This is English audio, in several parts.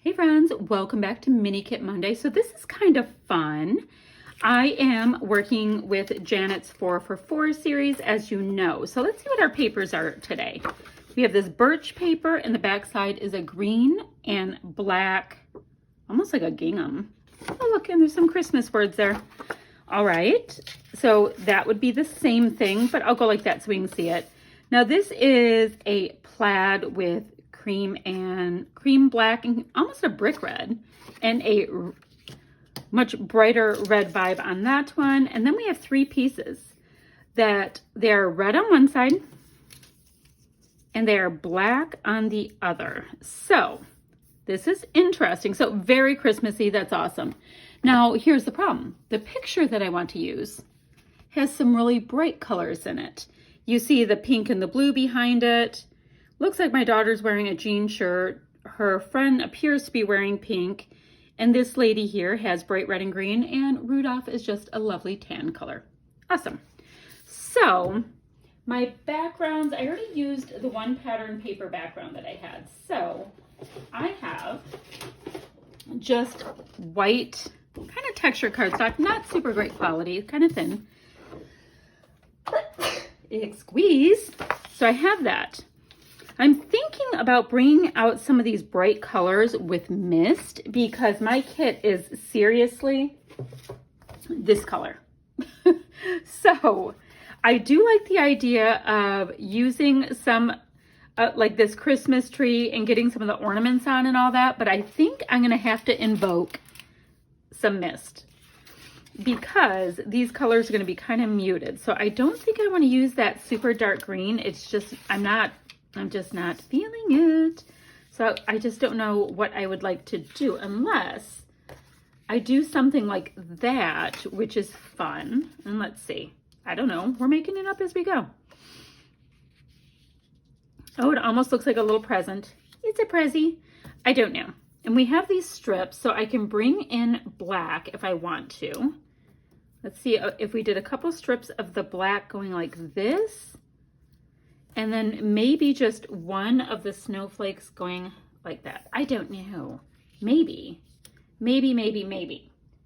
Hey friends, welcome back to Mini Kit Monday. So this is kind of fun. I am working with Janet's 4 for 4 series, as you know. So let's see what our papers are today. We have this birch paper, and the back side is a green and black, almost like a gingham. Oh look, and there's some Christmas words there. All right, so that would be the same thing, but I'll go like that so we can see it. Now this is a plaid with cream black and almost a brick red, and a much brighter red vibe on that one. And then we have 3 pieces that they're red on one side and they are black on the other. So this is interesting. So very Christmassy. That's awesome. Now here's the problem. The picture that I want to use has some really bright colors in it. You see the pink and the blue behind it. Looks like my daughter's wearing a jean shirt. Her friend appears to be wearing pink. And this lady here has bright red and green. And Rudolf is just a lovely tan color. Awesome. So my backgrounds, I already used the one pattern paper background that I had. So I have just white, kind of texture cardstock, not super great quality, kind of thin. Squeeze. So I have that. I'm thinking about bringing out some of these bright colors with mist because my kit is seriously this color. So I do like the idea of using some like this Christmas tree and getting some of the ornaments on and all that, but I think I'm going to have to invoke some mist because these colors are going to be kind of muted. So I don't think I want to use that super dark green. It's just, I'm just not feeling it. So I just don't know what I would like to do unless I do something like that, which is fun. And let's see. I don't know. We're making it up as we go. Oh, it almost looks like a little present. It's a prezi. I don't know. And we have these strips, so I can bring in black if I want to. Let's see if we did a couple strips of the black going like this. And then maybe just one of the snowflakes going like that. I don't know. Maybe.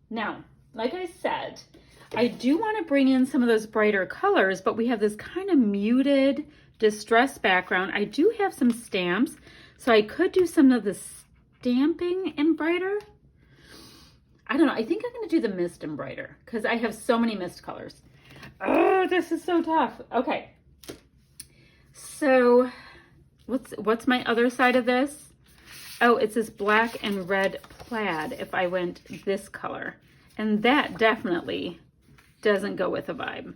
Now, like I said, I do want to bring in some of those brighter colors, but we have this kind of muted distress background. I do have some stamps, so I could do some of the stamping in brighter. I don't know. I think I'm going to do the mist in brighter because I have so many mist colors. Oh, this is so tough. Okay. So what's my other side of this? Oh, it's this black and red plaid if I went this color. And that definitely doesn't go with the vibe.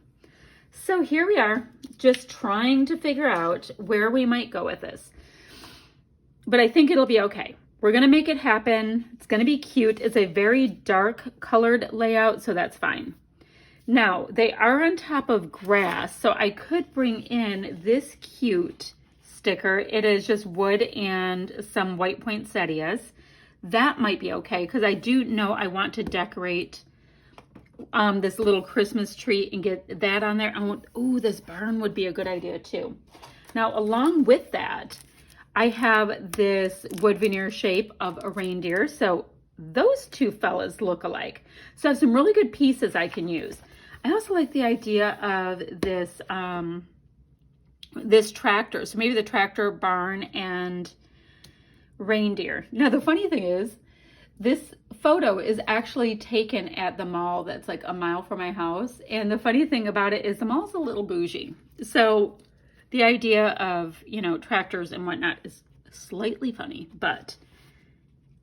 So here we are, just trying to figure out where we might go with this. But I think it'll be okay. We're going to make it happen. It's going to be cute. It's a very dark colored layout, so that's fine. Now, they are on top of grass, so I could bring in this cute sticker. It is just wood and some white poinsettias. That might be okay, because I do know I want to decorate this little Christmas tree and get that on there. Oh, this barn would be a good idea too. Now, along with that, I have this wood veneer shape of a reindeer, so those two fellas look alike. So I have some really good pieces I can use. I also like the idea of this this tractor. So maybe the tractor, barn, and reindeer. Now the funny thing is, this photo is actually taken at the mall that's like a mile from my house. And the funny thing about it is the mall's a little bougie. So the idea of, you know, tractors and whatnot is slightly funny, but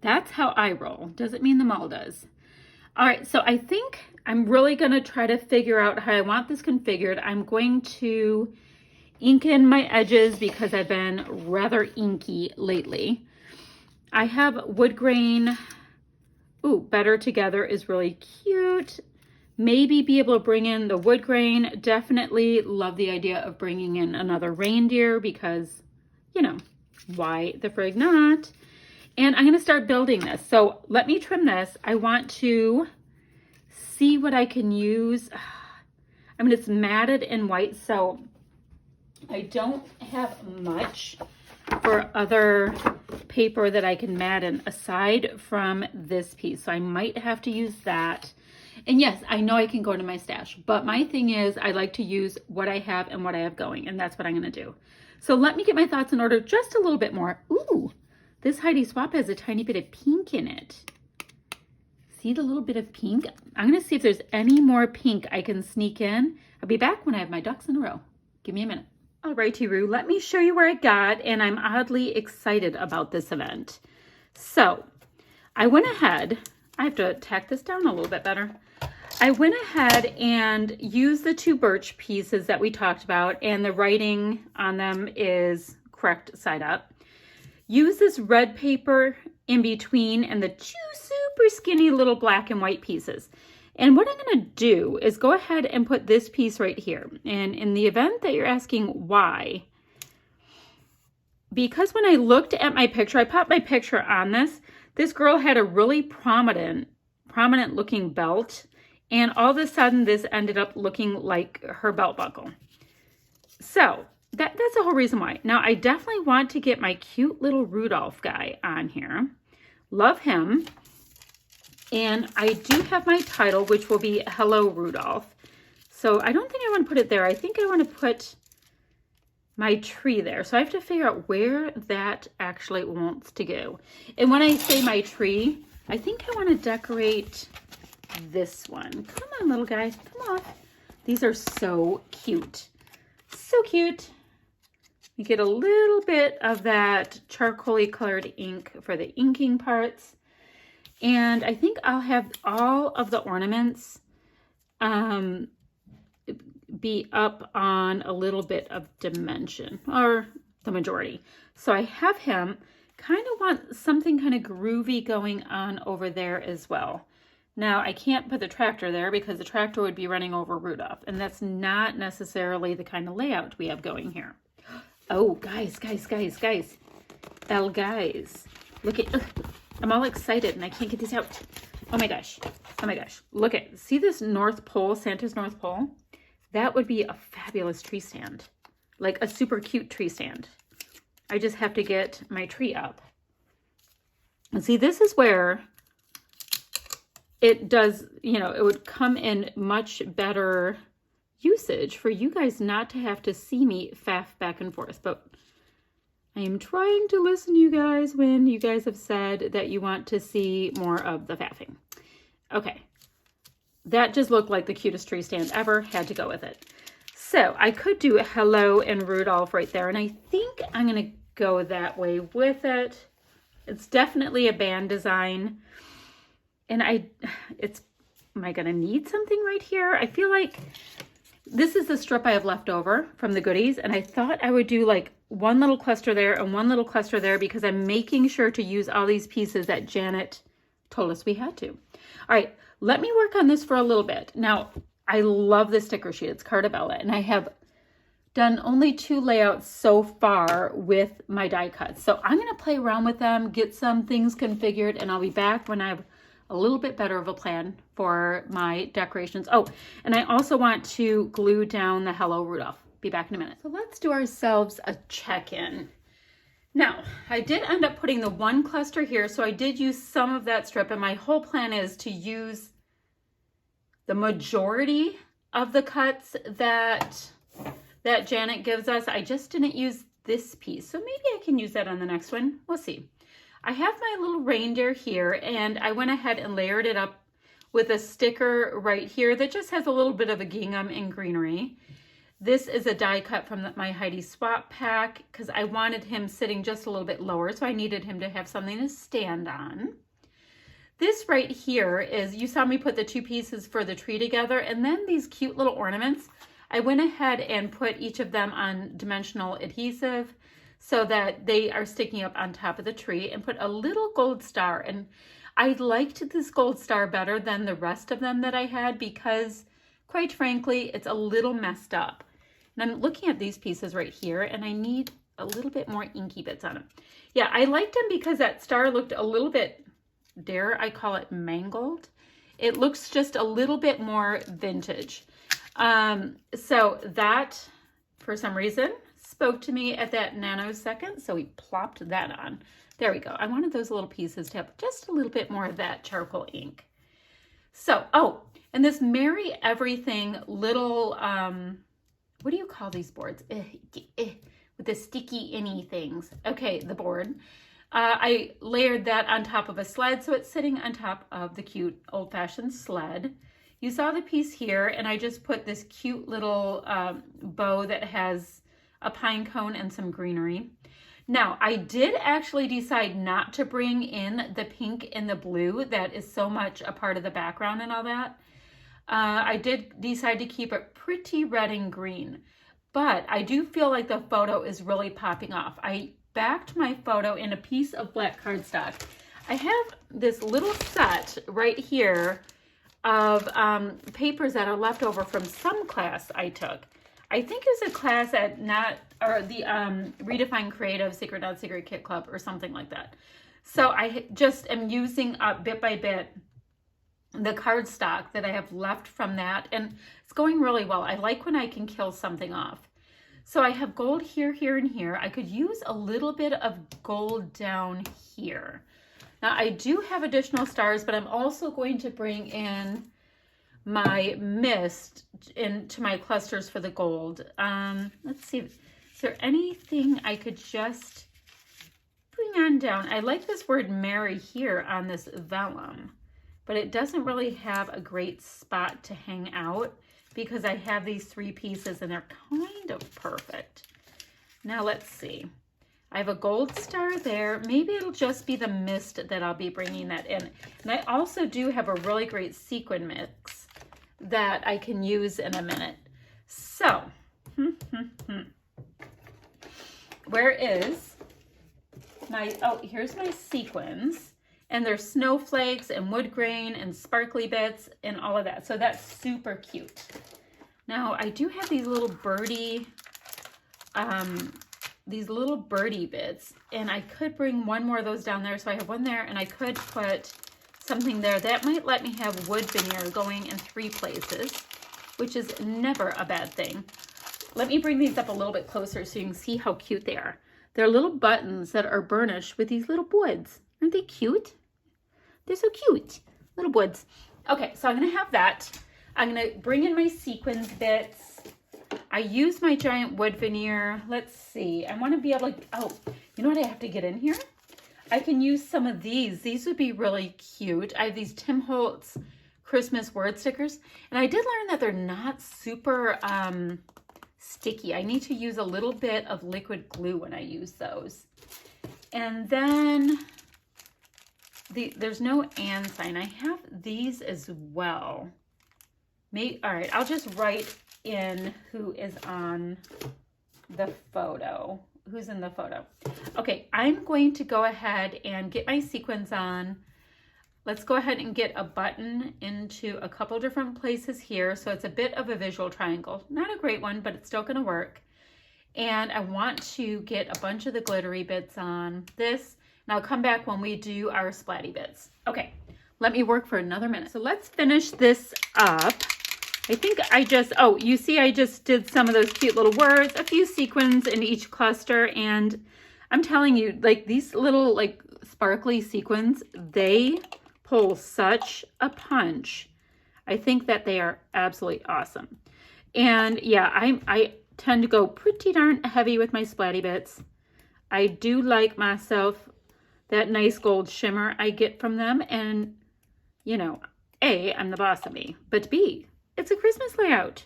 that's how I roll. Doesn't mean the mall does. All right, so I think I'm really going to try to figure out how I want this configured. I'm going to ink in my edges because I've been rather inky lately. I have wood grain. Ooh, Better Together is really cute. Maybe be able to bring in the wood grain. Definitely love the idea of bringing in another reindeer because, you know, why the frig not? And I'm going to start building this. So let me trim this. I want to see what I can use. I mean, it's matted in white, so I don't have much. for other paper that I can mat in aside from this piece. So I might have to use that. And yes, I know I can go to my stash, but my thing is I like to use what I have and what I have going, and that's what I'm going to do. So let me get my thoughts in order just a little bit more. Ooh, this Heidi Swap has a tiny bit of pink in it. See the little bit of pink? I'm going to see if there's any more pink I can sneak in. I'll be back when I have my ducks in a row. Give me a minute. All right, Roo, let me show you where I got, and I'm oddly excited about this event. So I went ahead, I have to tack this down a little bit better. I went ahead and used the 2 birch pieces that we talked about, and the writing on them is correct side up. Use this red paper in between and the 2 super skinny little black and white pieces. And what I'm going to do is go ahead and put this piece right here. And in the event that you're asking why, because when I looked at my picture, I popped my picture on this girl had a really prominent looking belt. And all of a sudden, this ended up looking like her belt buckle. So that's the whole reason why. Now, I definitely want to get my cute little Rudolph guy on here. Love him. And I do have my title, which will be Hello, Rudolph. So I don't think I want to put it there. I think I want to put my tree there. So I have to figure out where that actually wants to go. And when I say my tree, I think I want to decorate this one. Come on, little guy. Come on. These are so cute. So cute. You get a little bit of that charcoaly colored ink for the inking parts. And I think I'll have all of the ornaments be up on a little bit of dimension, or the majority. So I have him, kind of want something kind of groovy going on over there as well. Now, I can't put the tractor there because the tractor would be running over Rudolph, and that's not necessarily the kind of layout we have going here. Oh, guys. Elle, guys. Look at, I'm all excited and I can't get these out. Oh my gosh. Look at, see this North Pole, Santa's North Pole? That would be a fabulous tree stand. Like a super cute tree stand. I just have to get my tree up. And see, this is where it does, you know, it would come in much better usage for you guys not to have to see me faff back and forth. But I am trying to listen to you guys when you guys have said that you want to see more of the faffing. Okay. That just looked like the cutest tree stand ever. Had to go with it. So I could do Hello and Rudolph right there. And I think I'm going to go that way with it. It's definitely a band design. And am I going to need something right here? I feel like this is the strip I have left over from the goodies. And I thought I would do like one little cluster there and one little cluster there because I'm making sure to use all these pieces that Janet told us we had to. All right, let me work on this for a little bit. Now, I love this sticker sheet. It's Cartabella, and I have done only 2 layouts so far with my die cuts. So I'm going to play around with them, get some things configured, and I'll be back when I have a little bit better of a plan for my decorations. Oh, and I also want to glue down the Hello Rudolph. Be back in a minute. So let's do ourselves a check-in. Now, I did end up putting the 1 cluster here, so I did use some of that strip, and my whole plan is to use the majority of the cuts that Janet gives us. I just didn't use this piece, so maybe I can use that on the next one. We'll see. I have my little reindeer here, and I went ahead and layered it up with a sticker right here that just has a little bit of a gingham and greenery. This is a die cut from my Heidi Swap pack because I wanted him sitting just a little bit lower, so I needed him to have something to stand on. This right here is, you saw me put the 2 pieces for the tree together, and then these cute little ornaments. I went ahead and put each of them on dimensional adhesive so that they are sticking up on top of the tree, and put a little gold star. And I liked this gold star better than the rest of them that I had because, quite frankly, it's a little messed up. And I'm looking at these pieces right here, and I need a little bit more inky bits on them. Yeah, I liked them because that star looked a little bit, dare I call it, mangled. It looks just a little bit more vintage. So that, for some reason, spoke to me at that nanosecond, so we plopped that on. There we go. I wanted those little pieces to have just a little bit more of that charcoal ink. So, oh, and this Merry Everything little, what do you call these boards? With the sticky inny things. Okay, the board. I layered that on top of a sled, so it's sitting on top of the cute old-fashioned sled. You saw the piece here, and I just put this cute little bow that has a pine cone and some greenery. Now, I did actually decide not to bring in the pink and the blue that is so much a part of the background and all that. I did decide to keep it pretty red and green, but I do feel like the photo is really popping off. I backed my photo in a piece of black cardstock. I have this little set right here of papers that are left over from some class I took. I think it was a class at the Redefine Creative Secret Not Secret Kit Club or something like that. So I just am using up bit by bit the cardstock that I have left from that, and it's going really well. I like when I can kill something off. So I have gold here, here, and here. I could use a little bit of gold down here. Now I do have additional stars, but I'm also going to bring in my mist into my clusters for the gold. Let's see, is there anything I could just bring on down? I like this word Merry here on this vellum, but it doesn't really have a great spot to hang out because I have these three pieces and they're kind of perfect. Now let's see. I have a gold star there. Maybe it'll just be the mist that I'll be bringing that in. And I also do have a really great sequin mix that I can use in a minute. So, where is my, oh, here's my sequins. And there's snowflakes and wood grain and sparkly bits and all of that. So that's super cute. Now I do have these little birdie bits, and I could bring one more of those down there. So I have one there, and I could put something there. That might let me have wood veneer going in 3 places, which is never a bad thing. Let me bring these up a little bit closer so you can see how cute they are. They're little buttons that are burnished with these little woods. Aren't they cute? They're so cute. Little woods. Okay, so I'm going to have that. I'm going to bring in my sequins bits. I use my giant wood veneer. Let's see. I want to be able to, oh, you know what I have to get in here? I can use some of these. These would be really cute. I have these Tim Holtz Christmas word stickers. And I did learn that they're not super sticky. I need to use a little bit of liquid glue when I use those. And then there's no and sign. I have these as well. All right, I'll just write in who is on the photo. Who's in the photo? Okay, I'm going to go ahead and get my sequins on. Let's go ahead and get a button into a couple different places here. So it's a bit of a visual triangle. Not a great one, but it's still going to work. And I want to get a bunch of the glittery bits on this. And I'll come back when we do our splatty bits. Okay, let me work for another minute. So let's finish this up. I think I just, oh, you see I just did some of those cute little words, a few sequins in each cluster. And I'm telling you, like these little like sparkly sequins, they pull such a punch. I think that they are absolutely awesome. And yeah, I tend to go pretty darn heavy with my splatty bits. I do like myself that nice gold shimmer I get from them. And, you know, A, I'm the boss of me, but B, it's a Christmas layout.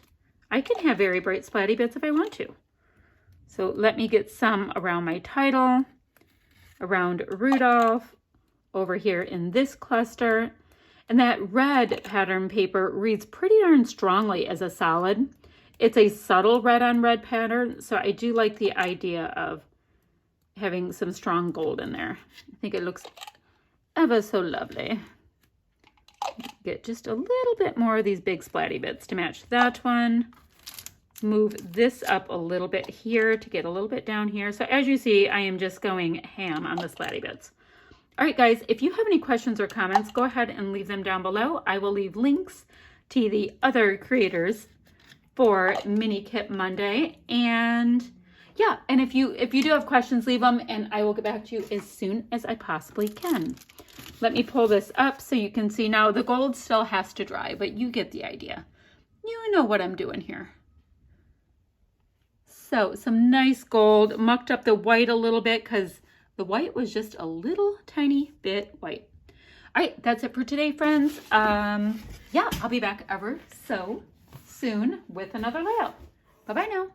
I can have very bright splatty bits if I want to. So let me get some around my title, around Rudolph, over here in this cluster. And that red pattern paper reads pretty darn strongly as a solid. It's a subtle red on red pattern, so I do like the idea of having some strong gold in there. I think it looks ever so lovely. Get just a little bit more of these big splatty bits to match that one. Let's move this up a little bit here to get a little bit down here. So as you see, I am just going ham on the splatty bits. All right, guys, if you have any questions or comments, go ahead and leave them down below. I will leave links to the other creators for Mini Kit Monday. And yeah, and if you do have questions, leave them, and I will get back to you as soon as I possibly can. Let me pull this up so you can see. Now, the gold still has to dry, but you get the idea. You know what I'm doing here. So, some nice gold. Mucked up the white a little bit because the white was just a little tiny bit white. All right, that's it for today, friends. Yeah, I'll be back ever so soon with another layout. Bye-bye now.